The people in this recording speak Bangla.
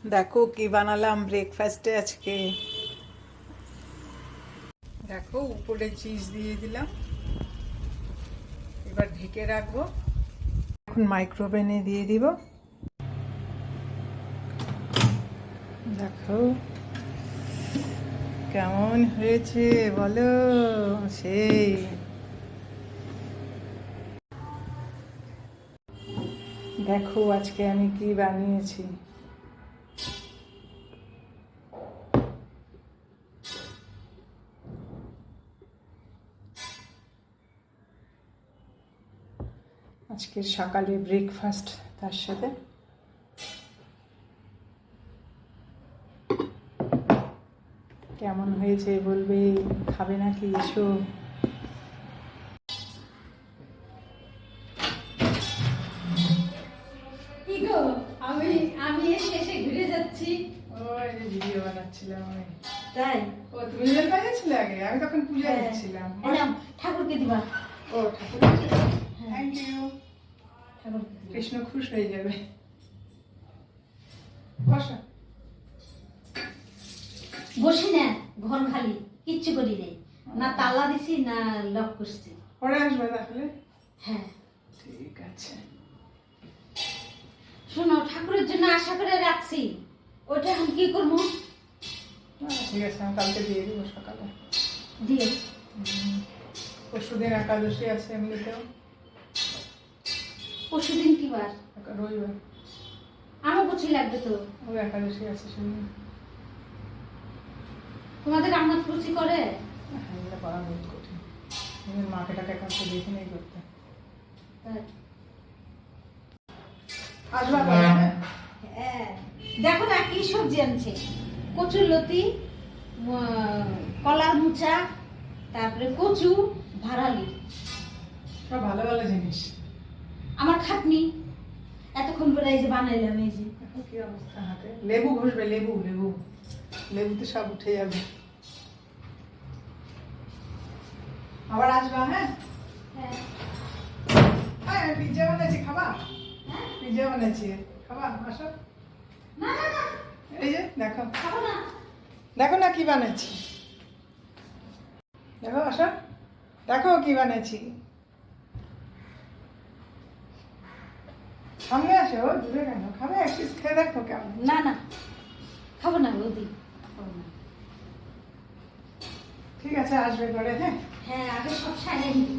দেখো কি বানালাম ব্রেকফাস্টে আজকে। দেখো উপরে চিজ দিয়ে দিলাম, এবার ঢেকে রাখবো। এখন মাইক্রোওভেনে দিয়ে দিব। দেখো কেমন হয়েছে বলো, সেই। দেখো আজকে আমি কি বানিয়েছি। আজকের সকালে ব্রেকফাস্ট, তার সাথে কেমন হয়েছে বলবে, খাবে নাকি এসো। কি গো, আমি আমি এর শেষে ঘুরে যাচ্ছি। ওই যে ভিডিও বানাচ্ছিলাম আমি। তাই? ও তুমি ভিডিও বানিয়েছিলে আগে? আমি তখন পূজা দিচ্ছিলাম। এলাম ঠাকুরকে দিবা। ও ঠাকুর, থ্যাংক ইউ। কৃষ্ণ খুশ হয়ে যাবে। বসা। বসি না, ঘর খালি, কিচ্ছু করি নাই, না তালা দিছি না লক করছি। পরে আসবে তাহলে? হ্যাঁ। ঠিক আছে। শোনো, ঠাকুরের জন্য আশা করে রাখছি, ওটা এখন কি করবো? ঠিক আছে, আমি কালকে দিয়ে দিব সকালে। দিয়ে পরশুদিন একাদশী আছে এমনিতেও। পরশুদিন কি বার? রবিবার। আমার কিছু লাগবে তো। ওই একাদশী আছে সেদিন। তোমাদের রান্না রুচি করে? হ্যাঁ, এটা করা বহুত কঠিন। নিজের মাকে টাকে কাছে দেখে নেই করতে। তাই? আসবা তাহলে? হ্যাঁ, দেখো না কি সবজি আনছে। কচুর লতি, কলার মুচা, তারপরে কচু, ভাড়ালি। সব ভালো ভালো জিনিস। আমার খাটনি এতক্ষণ পরে এই যে বানাইলাম। এই যে এখন কি অবস্থা হাতে? লেবু ঘষবে, লেবু লেবু লেবুতে সব উঠে যাবে। আবার আসবা? হ্যাঁ হ্যাঁ। হ্যাঁ, পিজ্জা বানাচ্ছি, খাবা? হ্যাঁ? পিজ্জা বানাচ্ছি, খাবা? আসো। না না না, এই যে দেখো, খাবো না। দেখো না কি বানাচ্ছি। দেখো, আসো, দেখো কি বানাচ্ছি। সামনে আসো, দূরে কেন? খাবে? এক পিস খেয়ে দেখো কেমন। না না, খাবো না বৌদি, খাবো না। ঠিক আছে, আসবে ঘরে। হ্যাঁ, হ্যাঁ, আগে সব সারিয়ে নিই।